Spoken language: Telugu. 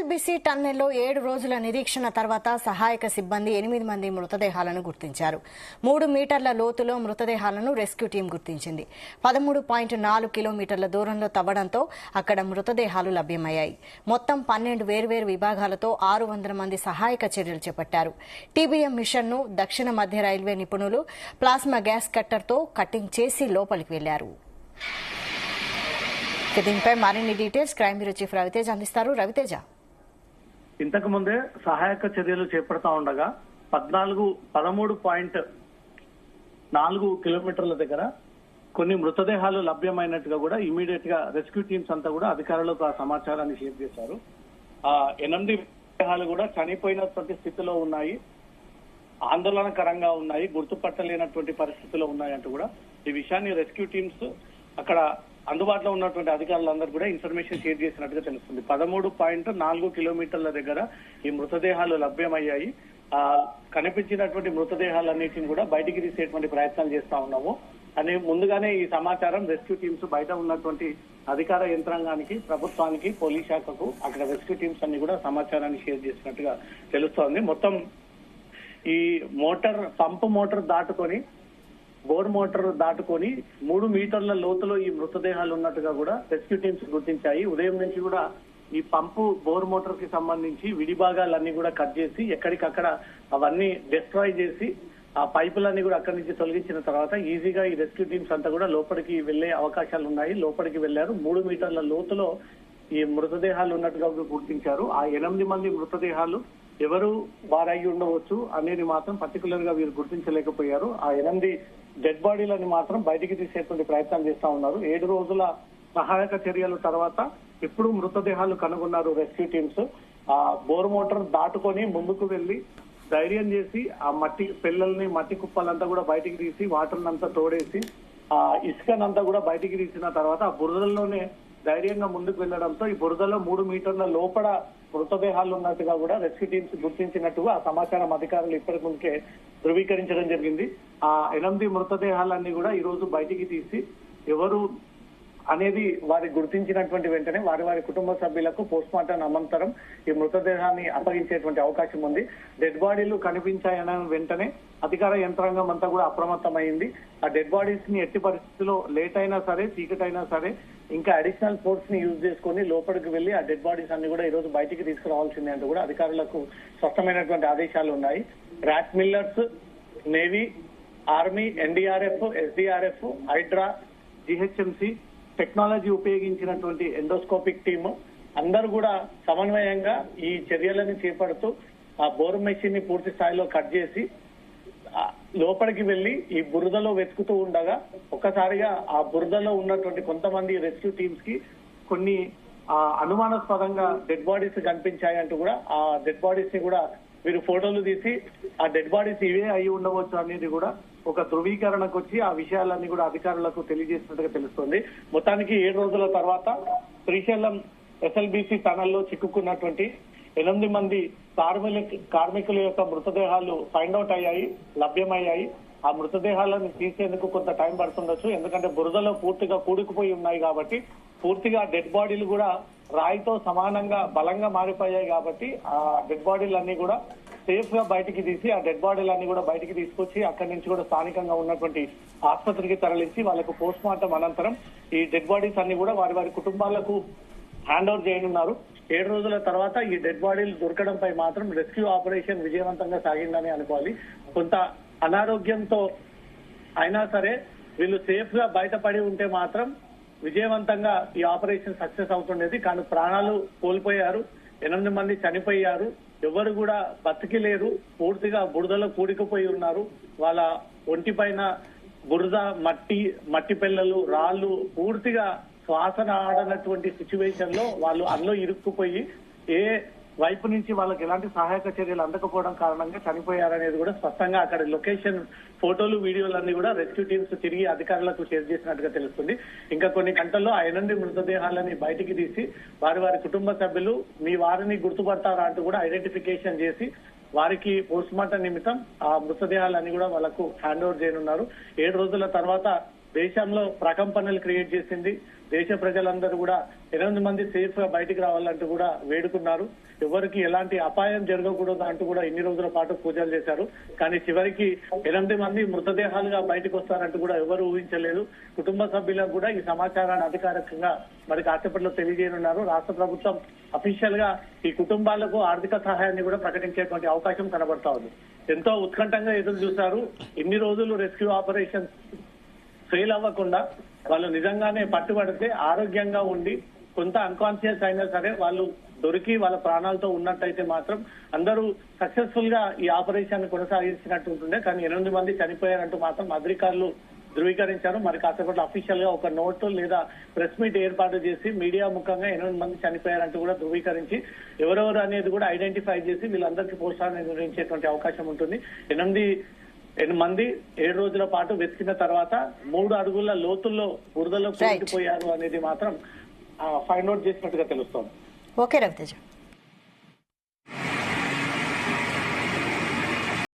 ఎస్ఎల్బీసీ టన్నెల్లో 7 రోజుల నిరీక్షణ తర్వాత సహాయక సిబ్బంది 8 మంది మృతదేహాలను గుర్తించారు. 3 మీటర్ల లోతులో మృతదేహాలను రెస్క్యూ టీం గుర్తించింది. 13.4 కిలోమీటర్ల దూరంలో తవ్వడంతో అక్కడ మృతదేహాలు లభ్యమయ్యాయి. మొత్తం 12 వేర్వేరు విభాగాలతో 600 మంది సహాయక చర్యలు చేపట్టారు. టీబీఎం మిషన్ను దక్షిణ మధ్య రైల్వే నిపుణులు ప్లాస్మా గ్యాస్ కట్టర్తో కటింగ్ చేసి లోపలికి వెళ్లారు. దీనిపై మరిన్ని details crime bureau chief Ravi Teja అందిస్తారు. రవితేజ, ఇంతకు ముందే సహాయక చర్యలు చేపడతా ఉండగా 13.4 కిలోమీటర్ల దగ్గర కొన్ని మృతదేహాలు లభ్యమైనట్టుగా కూడా ఇమీడియట్ గా రెస్క్యూ టీమ్స్ అంతా కూడా అధికారులకు ఆ సమాచారాన్ని షేర్ చేశారు. 8 మృతదేహాలు కూడా చనిపోయినటువంటి స్థితిలో ఉన్నాయి, ఆందోళనకరంగా ఉన్నాయి, గుర్తుపట్టలేనటువంటి పరిస్థితిలో ఉన్నాయంటూ కూడా ఈ విషయాన్ని రెస్క్యూ టీమ్స్ అక్కడ అందుబాటులో ఉన్నటువంటి అధికారులందరూ కూడా ఇన్ఫర్మేషన్ షేర్ చేసినట్టుగా తెలుస్తుంది. 13.4 కిలోమీటర్ల దగ్గర ఈ మృతదేహాలు లభ్యమయ్యాయి. కనిపించినటువంటి మృతదేహాలన్నిటిని కూడా బయటికి తీసేటువంటి ప్రయత్నాలు చేస్తా ఉన్నాము అని ముందుగానే ఈ సమాచారం రెస్క్యూ టీమ్స్ బయట ఉన్నటువంటి అధికార యంత్రాంగానికి, ప్రభుత్వానికి, పోలీస్ శాఖకు అక్కడ రెస్క్యూ టీమ్స్ అన్ని కూడా సమాచారాన్ని షేర్ చేసినట్టుగా తెలుస్తోంది. మొత్తం ఈ పంపు మోటార్ దాటుకొని బోర్ మోటార్ దాటుకొని 3 మీటర్ల లోతులో ఈ మృతదేహాలు ఉన్నట్టుగా కూడా రెస్క్యూ టీమ్స్ గుర్తించాయి. ఉదయం నుంచి కూడా ఈ పంపు బోర్ మోటార్ కి సంబంధించి విడిభాగాలన్నీ కూడా కట్ చేసి ఎక్కడికక్కడ అవన్నీ డిస్ట్రాయ్ చేసి ఆ పైపులన్నీ కూడా అక్కడి నుంచి తొలగించిన తర్వాత ఈజీగా ఈ రెస్క్యూ టీమ్స్ అంతా కూడా లోపలికి వెళ్లే అవకాశాలు ఉన్నాయి. లోపలికి వెళ్లారు. 3 మీటర్ల లోతులో ఈ మృతదేహాలు ఉన్నట్టుగా గుర్తించారు. ఆ 8 మంది మృతదేహాలు ఎవరు వారై ఉండవచ్చు అనేది మాత్రం పర్టికులర్ గా వీరు గుర్తించలేకపోయారు. ఆ 8 డెడ్ బాడీలని మాత్రం బయటికి తీసేటువంటి ప్రయత్నాలు చేస్తా ఉన్నారు. 7 రోజుల సహాయక చర్యల తర్వాత ఇప్పుడు మృతదేహాలు కనుగొన్నారు రెస్క్యూ టీమ్స్. ఆ బోర్ మోటార్ దాటుకొని ముందుకు వెళ్లి ధైర్యం చేసి ఆ మట్టి పిల్లల్ని, మట్టి కుప్పలంతా కూడా బయటికి తీసి వాటర్ అంతా తోడేసి ఆ ఇసుకనంతా కూడా బయటికి తీసిన తర్వాత ఆ బురదల్లోనే ధైర్యంగా ముందుకు వెళ్లడంతో ఈ బురదలో 3 మీటర్ల లోపల మృతదేహాలు ఉన్నట్టుగా కూడా రెస్క్యూ టీమ్స్ గుర్తించినట్టుగా ఆ సమాచారం అధికారులు ఇప్పటి ముందుకే ధృవీకరించడం జరిగింది. ఆ 8 మృతదేహాలన్నీ కూడా ఈ రోజు బయటికి తీసి ఎవరు అనేది వారి గుర్తించినటువంటి వెంటనే వారి కుటుంబ సభ్యులకు పోస్ట్ మార్టం అనంతరం ఈ మృతదేహాన్ని అప్పగించేటువంటి అవకాశం ఉంది. డెడ్ బాడీలు కనిపించాయన వెంటనే అధికార యంత్రాంగం అంతా కూడా అప్రమత్తమైంది. ఆ డెడ్ బాడీస్ ని ఎట్టి పరిస్థితుల్లో లేట్ అయినా సరే, చీకటైనా సరే ఇంకా అడిషనల్ ఫోర్స్ ని యూజ్ చేసుకుని లోపలికి వెళ్లి ఆ డెడ్ బాడీస్ అన్ని కూడా ఈ రోజు బయటికి తీసుకురావాల్సిందే అంటూ కూడా అధికారులకు స్పష్టమైనటువంటి ఆదేశాలు ఉన్నాయి. Rat millers, navy, army, NDRF, SDRF, Hydraa, GHMC technology ఉపయోగించినటువంటి ఎండోస్కోపిక్ టీమ్ అందరూ కూడా సమన్వయంగా ఈ చర్యలను చేపడుతూ ఆ బోర్ మెషిన్ ని పూర్తి స్థాయిలో కట్ చేసి లోపలికి వెళ్లి ఈ బురదలో వెతుకుతూ ఉండగా ఒక్కసారిగా ఆ బురదలో ఉన్నటువంటి కొంతమంది రెస్క్యూ టీమ్స్ కి కొన్ని అనుమానాస్పదంగా డెడ్ బాడీస్ కనిపించాయంటూ కూడా ఆ డెడ్ బాడీస్ ని కూడా వీరు ఫోటోలు తీసి ఆ డెడ్ బాడీస్ ఇవే అయి ఉండవచ్చు అనేది కూడా ఒక ధృవీకరణకు వచ్చి ఆ విషయాలన్నీ కూడా అధికారులకు తెలియజేసినట్టుగా తెలుస్తుంది. మొత్తానికి 7 రోజుల తర్వాత శ్రీశైలం ఎస్ఎల్బీసీ టనల్లో చిక్కుకున్నటువంటి 8 మంది కార్మికుల యొక్క మృతదేహాలు ఫైండ్ అవుట్ అయ్యాయి, లభ్యమయ్యాయి. ఆ మృతదేహాలను తీసేందుకు కొంత టైం పడుతుండొచ్చు, ఎందుకంటే బురదలో పూర్తిగా కూడుకుపోయి ఉన్నాయి కాబట్టి పూర్తిగా డెడ్ బాడీలు కూడా రాయితో సమానంగా బలంగా మారిపోయాయి కాబట్టి ఆ డెడ్ బాడీలన్నీ కూడా సేఫ్ గా బయటికి తీసి ఆ డెడ్ బాడీలన్నీ కూడా బయటికి తీసుకొచ్చి అక్కడి నుంచి కూడా స్థానికంగా ఉన్నటువంటి ఆసుపత్రికి తరలించి వాళ్ళకు పోస్ట్ మార్టం అనంతరం ఈ డెడ్ బాడీస్ అన్ని కూడా వారి కుటుంబాలకు హ్యాండ్ ఓవర్ చేయనున్నారు. 7 రోజుల తర్వాత ఈ డెడ్ బాడీలు దొరకడంపై మాత్రం రెస్క్యూ ఆపరేషన్ విజయవంతంగా సాగిందని అనుకోవాలి. కొంత అనారోగ్యంతో అయినా సరే వీళ్ళు సేఫ్ గా బయటపడి ఉంటే మాత్రం విజయవంతంగా ఈ ఆపరేషన్ సక్సెస్ అవుతుండేది. కానీ ప్రాణాలు కోల్పోయారు, 8 మంది చనిపోయారు, ఎవరు కూడా బతికి లేరు, పూర్తిగా బురదలో కూడికిపోయి ఉన్నారు. వాళ్ళ ఒంటి పైన బురద, మట్టి పెళ్ళలు, రాళ్లు పూర్తిగా శ్వాసన ఆడనటువంటి సిచ్యువేషన్ లో వాళ్ళు అందులో ఇరుక్కుపోయి ఏ వైపు నుంచి వాళ్ళకి ఎలాంటి సహాయక చర్యలు అందకపోవడం కారణంగా చనిపోయారనేది కూడా స్పష్టంగా అక్కడ లొకేషన్ ఫోటోలు, వీడియోలన్నీ కూడా రెస్క్యూ టీమ్స్ తిరిగి అధికారులకు షేర్ చేసినట్టుగా తెలుస్తుంది. ఇంకా కొన్ని గంటల్లో ఆ 8 మృతదేహాలని బయటికి తీసి వారి కుటుంబ సభ్యులు మీ వారిని గుర్తుపడతారా అంటూ కూడా ఐడెంటిఫికేషన్ చేసి వారికి పోస్ట్ మార్టం నిమిత్తం ఆ మృతదేహాలన్నీ కూడా వాళ్ళకు హ్యాండ్ ఓవర్ చేయనున్నారు. 7 రోజుల తర్వాత దేశంలో ప్రకంపనలు క్రియేట్ చేసింది. దేశ ప్రజలందరూ కూడా 8 మంది సేఫ్ గా బయటికి రావాలంటూ కూడా వేడుకున్నారు. ఎవరికి ఎలాంటి అపాయం జరగకూడదు అంటూ కూడా ఇన్ని రోజుల పాటు పూజలు చేశారు. కానీ చివరికి 8 మంది మృతదేహాలుగా బయటకు వస్తారంటూ కూడా ఎవరు ఊహించలేదు. కుటుంబ సభ్యులకు కూడా ఈ సమాచారాన్ని అధికారికంగా మరి కాసేపట్లో తెలియజేయనున్నారు. రాష్ట్ర ప్రభుత్వం అఫీషియల్ గా ఈ కుటుంబాలకు ఆర్థిక సహాయాన్ని కూడా ప్రకటించేటువంటి అవకాశం కనబడతా ఉంది. ఎంతో ఉత్కంఠంగా ఎదురు చూశారు. ఇన్ని రోజులు రెస్క్యూ ఆపరేషన్ ఫెయిల్ అవ్వకుండా వాళ్ళు నిజంగానే పట్టుబడితే ఆరోగ్యంగా ఉండి కొంత అన్కాన్షియస్ అయినా సరే వాళ్ళు దొరికి వాళ్ళ ప్రాణాలతో ఉన్నట్టయితే మాత్రం అందరూ సక్సెస్ఫుల్ గా ఈ ఆపరేషన్ కొనసాగించినట్టు ఉంటుండే. కానీ 8 మంది చనిపోయారంటూ మాత్రం అధికారులు ధృవీకరించారు. మరి కాసేపట్లో అఫీషియల్ గా ఒక నోట్ లేదా ప్రెస్ మీట్ ఏర్పాటు చేసి మీడియా ముఖంగా 8 మంది చనిపోయారంటూ కూడా ధృవీకరించి ఎవరెవరు అనేది కూడా ఐడెంటిఫై చేసి వీళ్ళందరికీ పోస్టులను నిర్వహించేటువంటి అవకాశం ఉంటుంది. 8 మంది 7 రోజుల పాటు వెతికిన తర్వాత 3 అడుగుల లోతుల్లో బురదలో కూలిపోయారు అనేది మాత్రం ఫైండ్ అవుట్ చేసినట్టుగా తెలుస్తోంది. ఓకే రవితేజ.